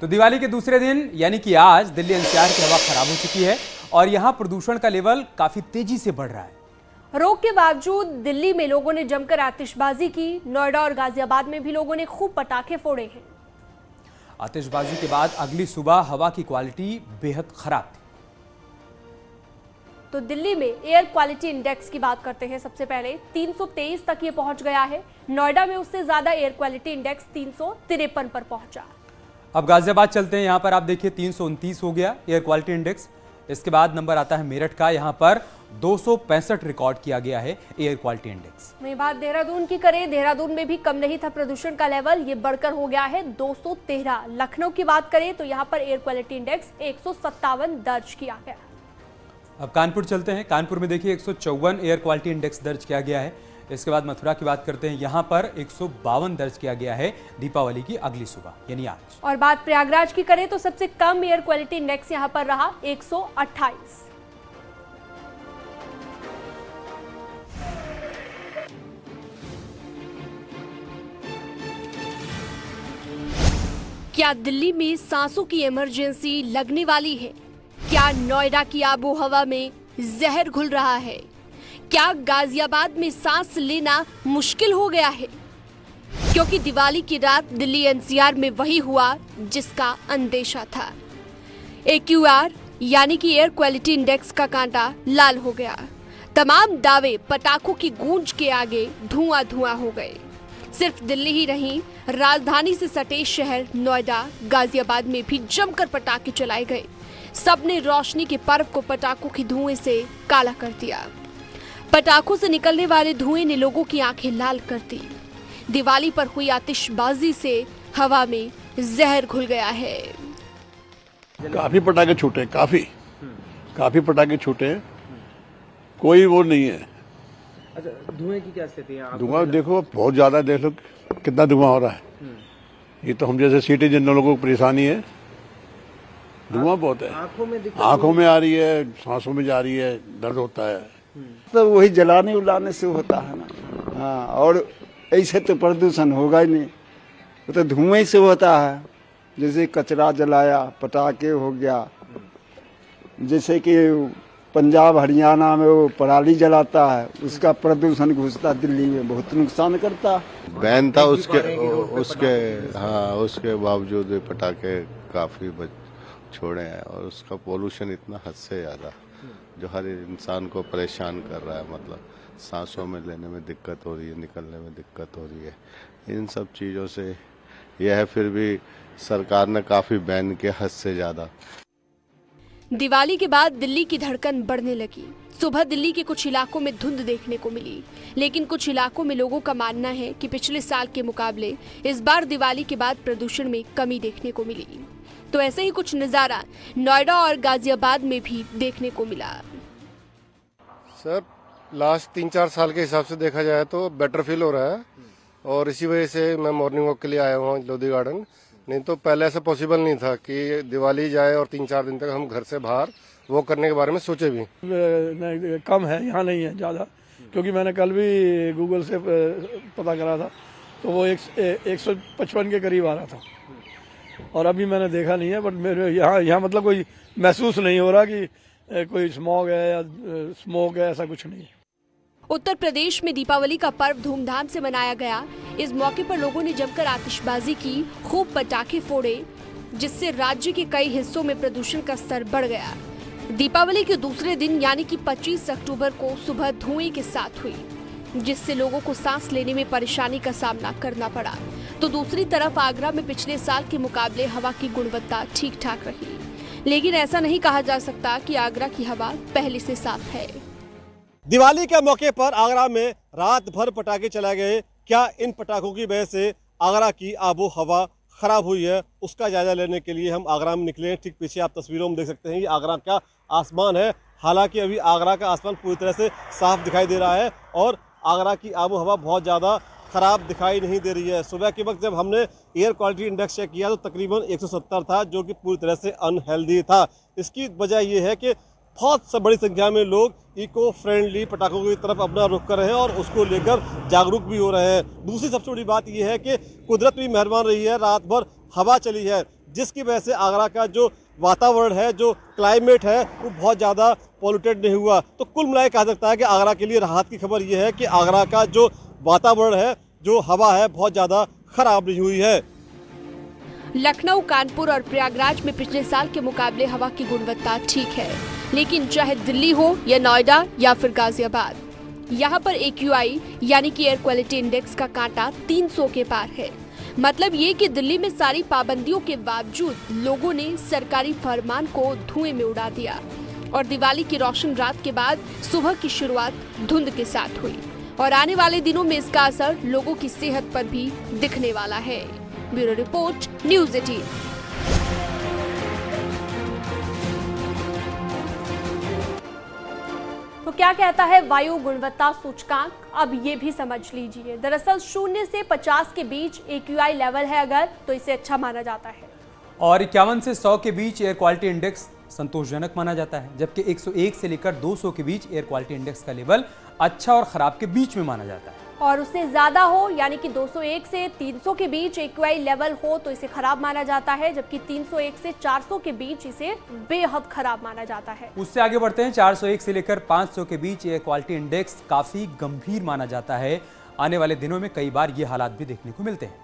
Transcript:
तो दिवाली के दूसरे दिन यानी कि आज दिल्ली एनसीआर की हवा खराब हो चुकी है और यहां प्रदूषण का लेवल काफी तेजी से बढ़ रहा है। रोक के बावजूद दिल्ली में लोगों ने जमकर आतिशबाजी की। नोएडा और गाजियाबाद में भी लोगों ने खूब पटाखे फोड़े हैं। आतिशबाजी के बाद अगली सुबह हवा की क्वालिटी बेहद खराब थी। तो दिल्ली में एयर क्वालिटी इंडेक्स की बात करते हैं। सबसे पहले 323 तक ये पहुंच गया है। नोएडा में उससे ज्यादा एयर क्वालिटी इंडेक्स 353 पर पहुंचा। अब गाजियाबाद चलते हैं। यहां पर आप देखिए 329 हो गया एयर क्वालिटी इंडेक्स। इसके बाद नंबर आता है मेरठ का। यहां पर 265 रिकॉर्ड किया गया है एयर क्वालिटी इंडेक्स। वहीं बात देहरादून की करें, देहरादून में भी कम नहीं था प्रदूषण का लेवल, ये बढ़कर हो गया है 213। लखनऊ की बात करें तो यहां पर एयर क्वालिटी इंडेक्स 157 दर्ज किया गया। अब कानपुर चलते हैं। कानपुर में देखिए 154 एयर क्वालिटी इंडेक्स दर्ज किया गया है। इसके बाद मथुरा की बात करते हैं। यहां पर 152 दर्ज किया गया है दीपावली की अगली सुबह यानी आज। और बात प्रयागराज की करें तो सबसे कम एयर क्वालिटी इंडेक्स यहां पर रहा 128। क्या दिल्ली में सांसों की इमरजेंसी लगने वाली है? क्या नोएडा की आबो हवा में जहर घुल रहा है? क्या गाजियाबाद में सांस लेना मुश्किल हो गया है? क्योंकि दिवाली की रात दिल्ली एनसीआर में वही हुआ जिसका अंदेशा था। AQR यानी कि एयर क्वालिटी इंडेक्स का कांटा लाल हो गया। तमाम दावे पटाखों की गूंज के आगे धुआं धुआं हो गए। सिर्फ दिल्ली ही नहीं, राजधानी से सटे शहर नोएडा, गाजियाबाद में भी जमकर पटाखे चलाए गए। सबने रोशनी के पर्व को पटाखों की धुएं से काला कर दिया। पटाखों से निकलने वाले धुएं ने लोगों की आंखें लाल कर दी। दिवाली पर हुई आतिशबाजी से हवा में जहर घुल गया है। काफी पटाखे छूटे, काफी पटाखे छूटे, कोई वो नहीं है। अच्छा, धुएं की क्या स्थिति है? धुआं देखो बहुत ज्यादा, देख लो कितना धुआं हो रहा है। ये तो हम जैसे सिटीजन लोगों को परेशानी है। धुआं बहुत है, आंखों में आ रही है, सांसों में जा रही है, दर्द होता है। तो वही जलाने उलाने से होता है ना। हाँ, और ऐसे तो प्रदूषण होगा ही नहीं, वो तो धुएं से होता है। जैसे कचरा जलाया, पटाखे हो गया, जैसे कि पंजाब हरियाणा में वो पराली जलाता है, उसका प्रदूषण घुसता दिल्ली में, बहुत नुकसान करता। बैन था उसके बावजूद पटाखे काफी छोड़े हैं और उसका पोल्यूशन इतना हद से ज्यादा जो हर इंसान को परेशान कर रहा है। मतलब सांसों में लेने में दिक्कत हो रही है, निकलने में दिक्कत हो रही है। इन सब चीज़ों से यह है, फिर भी सरकार ने काफ़ी बैन किया हद से ज़्यादा। दिवाली के बाद दिल्ली की धड़कन बढ़ने लगी। सुबह दिल्ली के कुछ इलाकों में धुंध देखने को मिली, लेकिन कुछ इलाकों में लोगों का मानना है कि पिछले साल के मुकाबले इस बार दिवाली के बाद प्रदूषण में कमी देखने को मिली। तो ऐसे ही कुछ नजारा नोएडा और गाजियाबाद में भी देखने को मिला। सर, लास्ट 3-4 साल के हिसाब से देखा जाए तो बेटर फील हो रहा है और इसी वजह से मैं मॉर्निंग वॉक के लिए आया हूँ लोधी गार्डन। नहीं तो पहले ऐसा पॉसिबल नहीं था कि दिवाली जाए और 3-4 दिन तक हम घर से बाहर वॉक करने के बारे में सोचे भी। कम है, यहाँ नहीं है ज़्यादा, क्योंकि मैंने कल भी गूगल से पता करा था तो वो 155 के करीब आ रहा था और अभी मैंने देखा नहीं है। बट मेरे यहाँ मतलब कोई महसूस नहीं हो रहा कि कोई स्मॉग है या स्मोक है, ऐसा कुछ नहीं। उत्तर प्रदेश में दीपावली का पर्व धूमधाम से मनाया गया। इस मौके पर लोगों ने जमकर आतिशबाजी की, खूब पटाखे फोड़े, जिससे राज्य के कई हिस्सों में प्रदूषण का स्तर बढ़ गया। दीपावली के दूसरे दिन यानी कि 25 अक्टूबर को सुबह धुएं के साथ हुई, जिससे लोगों को सांस लेने में परेशानी का सामना करना पड़ा। तो दूसरी तरफ आगरा में पिछले साल के मुकाबले हवा की गुणवत्ता ठीक ठाक रही, लेकिन ऐसा नहीं कहा जा सकता कि आगरा की हवा पहले से साफ है। दिवाली के मौके पर आगरा में रात भर पटाखे चलाए गए। क्या इन पटाखों की वजह से आगरा की आबो हवा खराब हुई है, उसका जायजा लेने के लिए हम आगरा में निकले हैं। ठीक पीछे आप तस्वीरों में देख सकते हैं ये आगरा का आसमान है। हालांकि अभी आगरा का आसमान पूरी तरह से साफ दिखाई दे रहा है और आगरा की आबो हवा बहुत ज़्यादा खराब दिखाई नहीं दे रही है। सुबह के वक्त जब हमने एयर क्वालिटी इंडेक्स चेक किया तो तकरीबन 170 था, जो कि पूरी तरह से अनहेल्दी था। इसकी वजह यह है कि बहुत बड़ी संख्या में लोग इको फ्रेंडली पटाखों की तरफ अपना रुख कर रहे हैं और उसको लेकर जागरूक भी हो रहे हैं। दूसरी सबसे बड़ी बात यह है कि कुदरत भी मेहरबान रही है, रात भर हवा चली है। जिसकी वजह से आगरा का जो वातावरण है, जो क्लाइमेट है, वो बहुत ज़्यादा पॉल्यूटेड नहीं हुआ। तो कुल मिलाकर कहा सकता है कि आगरा के लिए राहत की खबर ये है कि आगरा का जो वातावरण है, जो हवा है, बहुत ज़्यादा खराब नहीं हुई है। लखनऊ, कानपुर और प्रयागराज में पिछले साल के मुकाबले हवा की गुणवत्ता ठीक है, लेकिन चाहे दिल्ली हो या नोएडा या फिर गाजियाबाद, यहाँ पर AQI यानी कि एयर क्वालिटी इंडेक्स का कांटा 300 के पार है। मतलब ये कि दिल्ली में सारी पाबंदियों के बावजूद लोगों ने सरकारी फरमान को धुएं में उड़ा दिया और दिवाली की रोशन रात के बाद सुबह की शुरुआत धुंध के साथ हुई और आने वाले दिनों में इसका असर लोगों की सेहत पर भी दिखने वाला है। Bureau report, news 18। तो क्या कहता है वायु गुणवत्ता सूचकांक, अब ये भी समझ लीजिए। दरअसल 0 से 50 के बीच AQI लेवल है अगर, तो इसे अच्छा माना जाता है और 51 से 100 के बीच एयर क्वालिटी इंडेक्स संतोषजनक माना जाता है, जबकि 101 से लेकर 200 के बीच एयर क्वालिटी इंडेक्स का लेवल अच्छा और खराब के बीच में माना जाता है। और उससे ज्यादा हो यानी कि 201 से 300 के बीच AQI लेवल हो तो इसे खराब माना जाता है, जबकि 301 से 400 के बीच इसे बेहद खराब माना जाता है। उससे आगे बढ़ते हैं, 401 से लेकर 500 के बीच एयर क्वालिटी इंडेक्स काफी गंभीर माना जाता है। आने वाले दिनों में कई बार ये हालात भी देखने को मिलते हैं।